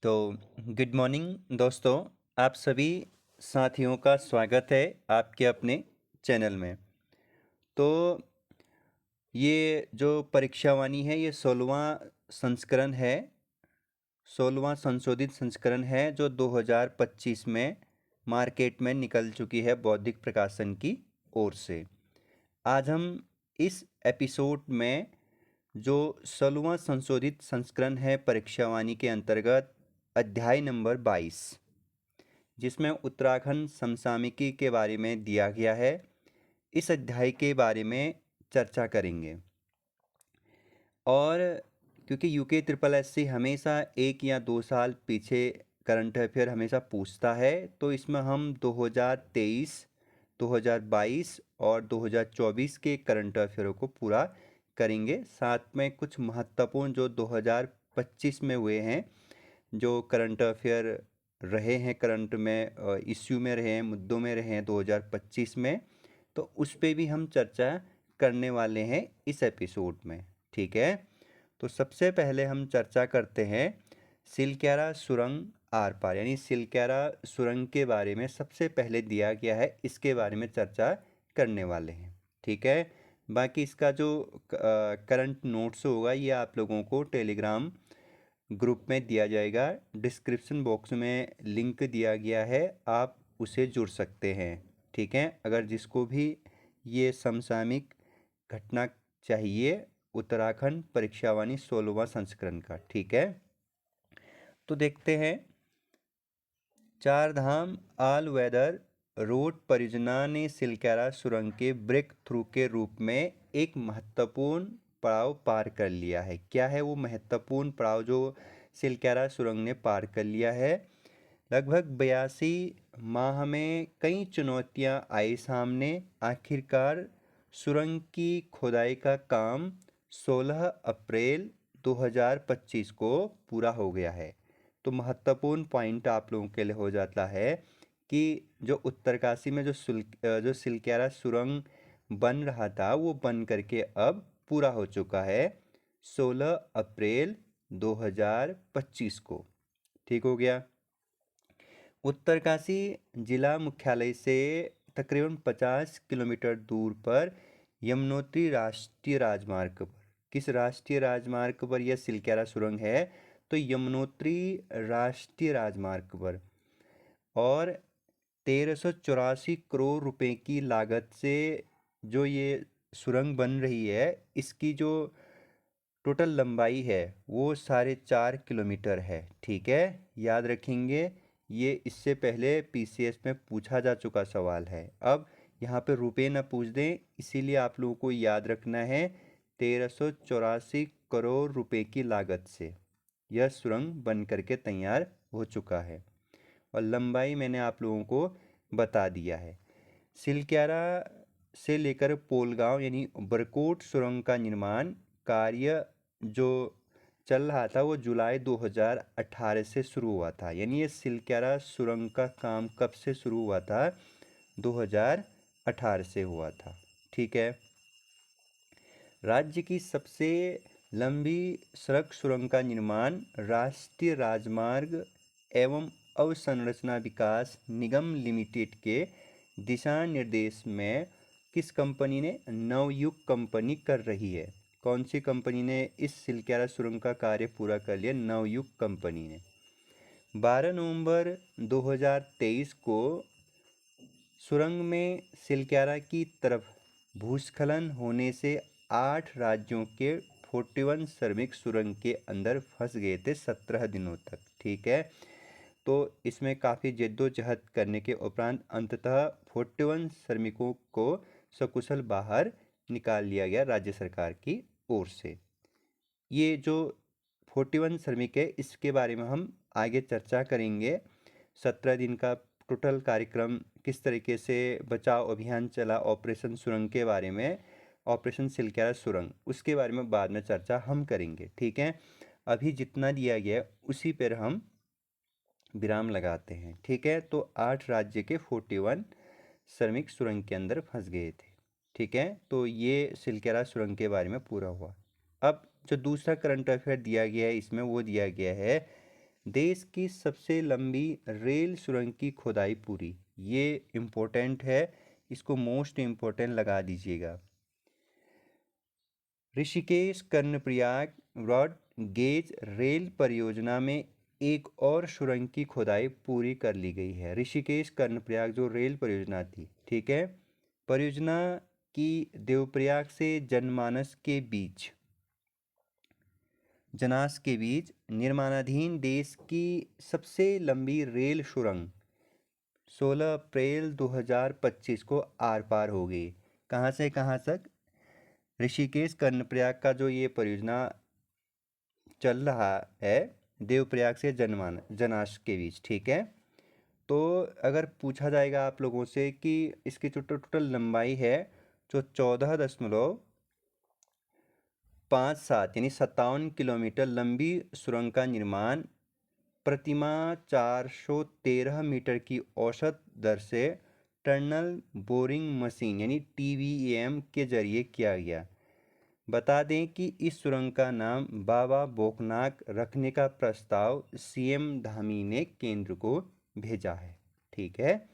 तो good morning दोस्तों, आप सभी साथियों का स्वागत है आपके अपने चैनल में। तो ये जो परीक्षावाणी है ये 16वां संस्करण है, 16वां संशोधित संस्करण है जो 2025 में मार्केट में निकल चुकी है बौद्धिक प्रकाशन की ओर से। आज हम इस एपिसोड में जो 16वां संशोधित संस्करण है परीक्षावाणी के अंतर्गत अध्याय नंबर 22 जिसमें उत्तराखंड समसामयिकी के बारे में दिया गया है, इस अध्याय के बारे में चर्चा करेंगे। और क्योंकि यूके ट्रिपल एस सी हमेशा 1 या 2 साल पीछे करंट अफेयर हमेशा पूछता है, तो इसमें हम 2023, 2022 और 2024 के करंट अफेयरों को पूरा करेंगे। साथ में कुछ महत्वपूर्ण जो 2025 में हुए हैं, जो करंट अफेयर रहे हैं, करंट में इश्यू में रहे हैं, मुद्दों में रहे हैं 2025 में, तो उस पे भी हम चर्चा करने वाले हैं इस एपिसोड में। ठीक है, तो सबसे पहले हम चर्चा करते हैं सिलक्यारा सुरंग आर पार, यानी सिलक्यारा सुरंग के बारे में सबसे पहले दिया गया है, इसके बारे में चर्चा करने वाले हैं। ठीक है, बाकी इसका जो करंट नोट्स होगा ये आप लोगों को टेलीग्राम ग्रुप में दिया जाएगा। डिस्क्रिप्शन बॉक्स में लिंक दिया गया है, आप उसे जुड़ सकते हैं। ठीक है, अगर जिसको भी ये समसामयिक घटना चाहिए उत्तराखंड परीक्षावाणी 16वां संस्करण का। ठीक है, तो देखते हैं। चार धाम ऑल वेदर रोड परियोजना ने सिलक्यारा सुरंग के ब्रेक थ्रू के रूप में एक महत्वपूर्ण पड़ाव पार कर लिया है। क्या है वो महत्वपूर्ण पड़ाव जो सिलक्यारा सुरंग ने पार कर लिया है? लगभग 82 माह में कई चुनौतियां आई सामने। आखिरकार सुरंग की खुदाई का काम 16 अप्रैल 2025 को पूरा हो गया है। तो महत्वपूर्ण पॉइंट आप लोगों के लिए हो जाता है कि जो उत्तरकाशी में जो सिलक्यारा सुरंग बन रहा था वो बन करके अब पूरा हो चुका है 16 अप्रैल 2025 को। ठीक हो गया। उत्तरकाशी जिला मुख्यालय से तकरीबन 50 किलोमीटर दूर पर यमुनोत्री राष्ट्रीय राजमार्ग पर, किस राष्ट्रीय राजमार्ग पर यह सिलक्यारा सुरंग है? तो यमुनोत्री राष्ट्रीय राजमार्ग पर। और 1384 करोड़ रुपए की लागत से जो ये सुरंग बन रही है, इसकी जो टोटल लंबाई है वो 4.5 किलोमीटर है। ठीक है, याद रखेंगे, ये इससे पहले पीसीएस में पूछा जा चुका सवाल है। अब यहाँ पे रुपए ना पूछ दें, इसीलिए आप लोगों को याद रखना है 1384 करोड़ रुपए की लागत से यह सुरंग बन करके तैयार हो चुका है। और लंबाई मैंने आप लोगों को बता दिया है। सिलक्यारा से लेकर पोलगांव यानी बरकोट सुरंग का निर्माण कार्य जो चल रहा था वो जुलाई 2018 से शुरू हुआ था। यानी ये सिलक्यारा सुरंग का काम कब से शुरू हुआ था? 2018 से हुआ था। ठीक है, राज्य की सबसे लंबी सड़क सुरंग का निर्माण राष्ट्रीय राजमार्ग एवं अवसंरचना विकास निगम लिमिटेड के दिशा निर्देश में किस कंपनी ने? नवयुग कंपनी कर रही है। कौन सी कंपनी ने इस सिलक्यारा सुरंग का कार्य पूरा कर लिया? नवयुग कंपनी ने। 12 नवंबर 2023 को सुरंग में सिलक्यारा की तरफ भूस्खलन होने से 8 राज्यों के 41 श्रमिक सुरंग के अंदर फंस गए थे 17 दिनों तक। ठीक है, तो इसमें काफ़ी जद्दोजहद करने के उपरांत अंततः 41 श्रमिकों को सकुशल बाहर निकाल लिया गया राज्य सरकार की ओर से। ये जो 41 श्रमिक है इसके बारे में हम आगे चर्चा करेंगे। 17 दिन का टोटल कार्यक्रम किस तरीके से बचाव अभियान चला, ऑपरेशन सुरंग के बारे में, ऑपरेशन सिलक्यारा सुरंग, उसके बारे में बाद में चर्चा हम करेंगे। ठीक है, अभी जितना दिया गया उसी पर हम विराम लगाते हैं। ठीक है, तो 8 राज्य के 41 श्रमिक सुरंग के अंदर फंस गए थे। ठीक है, तो ये सिलक्यारा सुरंग के बारे में पूरा हुआ। अब जो दूसरा करंट अफेयर दिया गया है इसमें वो दिया गया है देश की सबसे लंबी रेल सुरंग की खुदाई पूरी। ये इम्पोर्टेंट है, इसको मोस्ट इम्पोर्टेंट लगा दीजिएगा। Rishikesh Karnaprayag broad gauge rail परियोजना में एक और सुरंग की खुदाई पूरी कर ली गई है। ऋषिकेश कर्णप्रयाग जो रेल परियोजना थी, ठीक है, परियोजना की देवप्रयाग से जनास के बीच निर्माणाधीन देश की सबसे लंबी रेल सुरंग 16 अप्रैल 2025 को आर पार हो गई। कहाँ से कहाँ तक? ऋषिकेश कर्णप्रयाग का जो ये परियोजना चल रहा है देवप्रयाग से जनास के बीच, ठीक है। तो अगर पूछा जाएगा आप लोगों से कि इसकी जो टोटल लंबाई है जो 14.57 यानी 57 किलोमीटर लंबी सुरंग का निर्माण प्रतिमाह 413 मीटर की औसत दर से टनल बोरिंग मशीन यानी TBM के जरिए किया गया। बता दें कि इस सुरंग का नाम बाबा बोकनाक रखने का प्रस्ताव CM धामी ने केंद्र को भेजा है, ठीक है।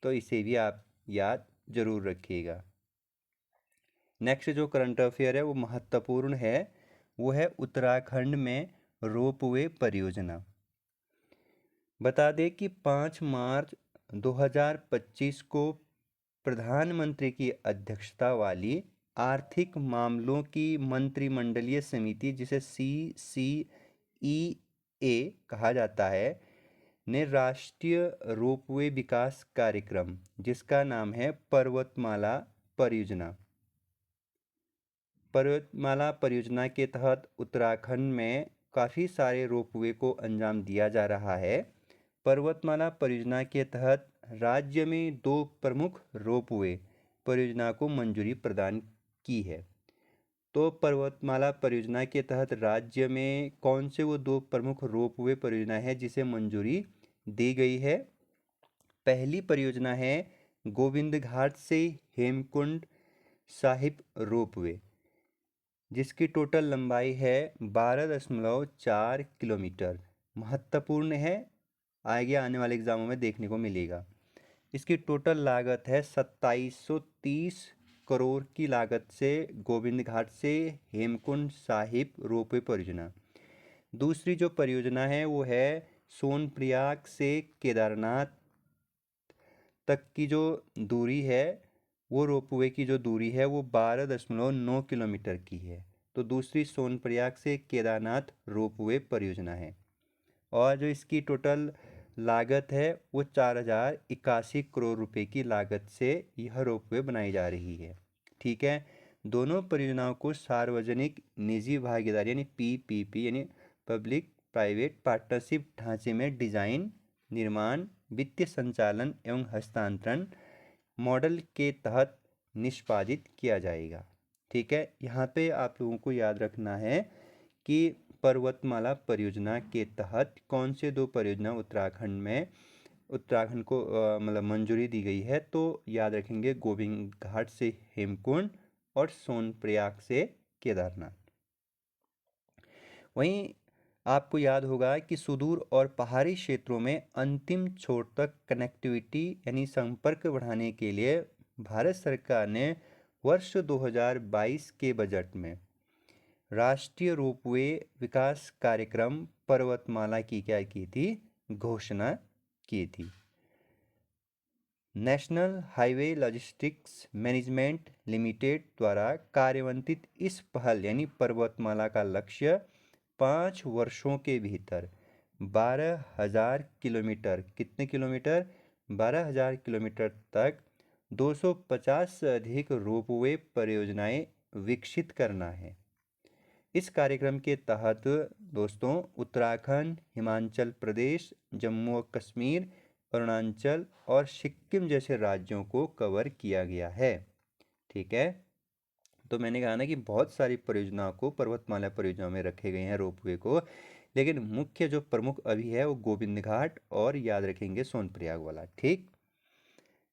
तो इसे भी आप याद जरूर रखिएगा। नेक्स्ट जो करंट अफेयर है वो महत्वपूर्ण है, वो है उत्तराखंड में रोपवे परियोजना। बता दें कि 5 मार्च 2025 को प्रधानमंत्री की अध्यक्षता वाली आर्थिक मामलों की मंत्रिमंडलीय समिति, जिसे CCEA कहा जाता है, ने राष्ट्रीय रोपवे विकास कार्यक्रम, जिसका नाम है पर्वतमाला परियोजना के तहत उत्तराखंड में काफ़ी सारे रोपवे को अंजाम दिया जा रहा है। पर्वतमाला परियोजना के तहत राज्य में 2 प्रमुख रोपवे परियोजना को मंजूरी प्रदान की है। तो पर्वतमाला परियोजना के तहत राज्य में कौन से वो 2 प्रमुख रोपवे परियोजना है जिसे मंजूरी दी गई है? पहली परियोजना है गोविंद घाट से हेमकुंड साहिब रोपवे, जिसकी टोटल लंबाई है 12.4 किलोमीटर। महत्वपूर्ण है, आगे आने वाले एग्जामों में देखने को मिलेगा। इसकी टोटल लागत है 2730 करोड़ की लागत से गोविंद घाट से हेमकुंड साहिब रोपवे परियोजना। दूसरी जो परियोजना है वो है सोनप्रयाग से केदारनाथ तक की जो दूरी है, वो रोपवे की जो दूरी है वो 12.9 किलोमीटर की है। तो दूसरी सोनप्रयाग से केदारनाथ रोपवे परियोजना है, और जो इसकी टोटल लागत है वो 4081 करोड़ रुपए की लागत से यह रोपवे बनाई जा रही है, ठीक है। दोनों परियोजनाओं को सार्वजनिक निजी भागीदारी यानी PPP यानी पब्लिक प्राइवेट पार्टनरशिप ढांचे में डिजाइन, निर्माण, वित्तीय संचालन एवं हस्तांतरण मॉडल के तहत निष्पादित किया जाएगा, ठीक है। यहाँ पे आप लोगों को याद रखना है कि पर्वतमाला परियोजना के तहत कौन से 2 परियोजना उत्तराखंड को मतलब मंजूरी दी गई है। तो याद रखेंगे गोविंद घाट से हेमकुंड और सोनप्रयाग से केदारनाथ। वहीं आपको याद होगा कि सुदूर और पहाड़ी क्षेत्रों में अंतिम छोर तक कनेक्टिविटी यानी संपर्क बढ़ाने के लिए भारत सरकार ने वर्ष 2022 के बजट में राष्ट्रीय रोपवे विकास कार्यक्रम पर्वतमाला की क्या की थी? घोषणा की थी। National highway logistics management limited द्वारा कार्यान्वित इस पहल यानी पर्वतमाला का लक्ष्य 5 वर्षों के भीतर 12,000 किलोमीटर, कितने किलोमीटर? 12,000 किलोमीटर तक 250 से अधिक रोपवे परियोजनाएं विकसित करना है। इस कार्यक्रम के तहत दोस्तों उत्तराखंड, हिमाचल प्रदेश, जम्मू और कश्मीर, अरुणाचल और सिक्किम जैसे राज्यों को कवर किया गया है, ठीक है। तो मैंने कहा ना कि बहुत सारी परियोजनाओं को पर्वतमाला परियोजना में रखे गए हैं रोपवे को, लेकिन मुख्य जो प्रमुख अभी है वो गोविंद घाट और याद रखेंगे सोनप्रयाग वाला, ठीक।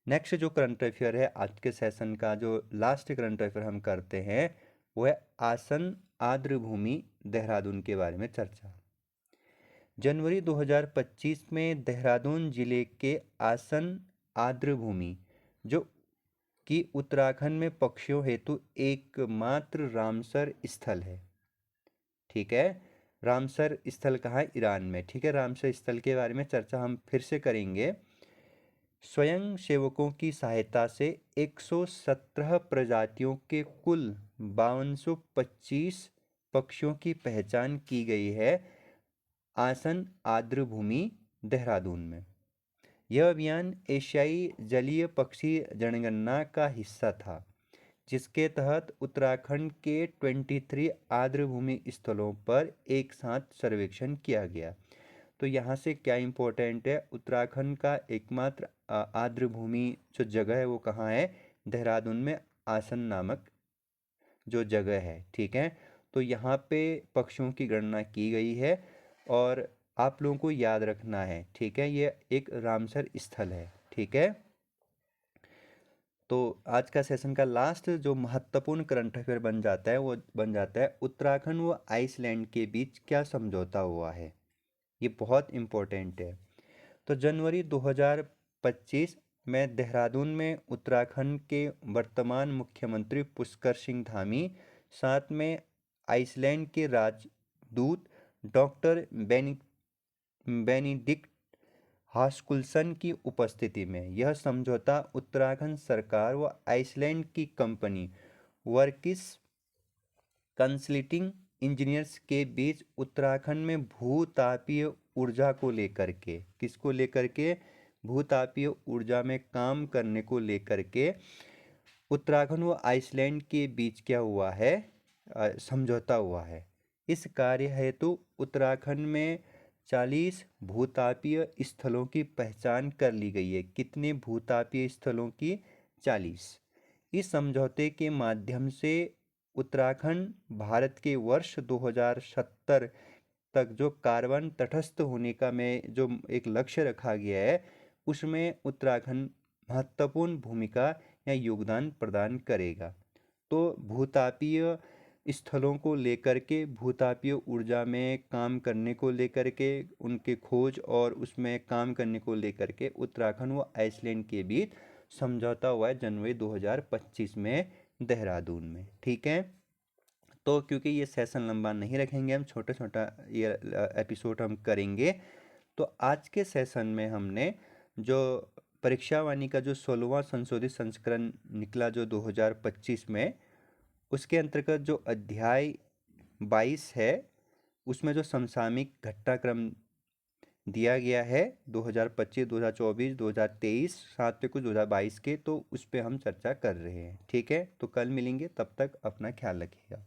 नेक्स्ट जो करंट अफेयर है आज के सेशन का, जो लास्ट करंट अफेयर हम करते हैं वो है आसन आर्द्र भूमि देहरादून के बारे में चर्चा। जनवरी 2025 में देहरादून जिले के आसन आर्द्रभूमि जो कि उत्तराखंड में पक्षियों हेतु एकमात्र रामसर स्थल है। ठीक है, रामसर स्थल कहाँ है? ईरान में। ठीक है, रामसर स्थल के बारे में चर्चा हम फिर से करेंगे। स्वयं सेवकों की सहायता से 117 प्रजातियों के कुल 5225 पक्षियों की पहचान की गई है आसन आर्द्रभूमि देहरादून में। यह अभियान एशियाई जलीय पक्षी जनगणना का हिस्सा था, जिसके तहत उत्तराखंड के 23 आर्द्रभूमि स्थलों पर एक साथ सर्वेक्षण किया गया। तो यहाँ से क्या इम्पोर्टेंट है, उत्तराखंड का एकमात्र आर्द्रभूमि जो जगह है वो कहाँ है? देहरादून में आसन नामक जो जगह है। ठीक है, तो यहाँ पे पक्षियों की गणना की गई है और आप लोगों को याद रखना है। ठीक है, ये एक रामसर स्थल है। ठीक है, तो आज का सेशन का लास्ट जो महत्वपूर्ण करंट अफेयर बन जाता है वो बन जाता है उत्तराखंड व आइसलैंड के बीच क्या समझौता हुआ है। ये बहुत इम्पोर्टेंट है। तो जनवरी 2025 में देहरादून में उत्तराखंड के वर्तमान मुख्यमंत्री पुष्कर सिंह धामी साथ में आइसलैंड के राजदूत डॉक्टर बेनिडिक्ट हास्कुल्सन की उपस्थिति में यह समझौता उत्तराखंड सरकार व आइसलैंड की कंपनी वर्किस कंसल्टिंग इंजीनियर्स के बीच उत्तराखंड में भूतापीय ऊर्जा को लेकर के, किसको लेकर के? भूतापीय ऊर्जा में काम करने को लेकर के उत्तराखंड व आइसलैंड के बीच क्या हुआ है? समझौता हुआ है। इस कार्य हेतु उत्तराखंड में 40 भूतापीय स्थलों की पहचान कर ली गई है। कितने भूतापीय स्थलों की? 40। इस समझौते के माध्यम से उत्तराखंड भारत के वर्ष 2070 तक जो कार्बन तटस्थ होने का में जो एक लक्ष्य रखा गया है उसमें उत्तराखंड महत्वपूर्ण भूमिका या योगदान प्रदान करेगा। तो भूतापीय स्थलों को लेकर के, भूतापीय ऊर्जा में काम करने को लेकर के, उनके खोज और उसमें काम करने को लेकर के उत्तराखंड व आइसलैंड के बीच समझौता हुआ है जनवरी 2025 में देहरादून में। ठीक है, तो क्योंकि ये सेशन लंबा नहीं रखेंगे, हम छोटा छोटा ये एपिसोड हम करेंगे। तो आज के सेशन में हमने जो परीक्षा वाणी का जो 16वां संशोधित संस्करण निकला जो 2025 में, उसके अंतर्गत जो अध्याय 22 है उसमें जो समसामयिक घटनाक्रम दिया गया है 2025, 2024, 2023 साथ में कुछ 2022 के, तो उस पर हम चर्चा कर रहे हैं। ठीक है, तो कल मिलेंगे, तब तक अपना ख्याल रखिएगा।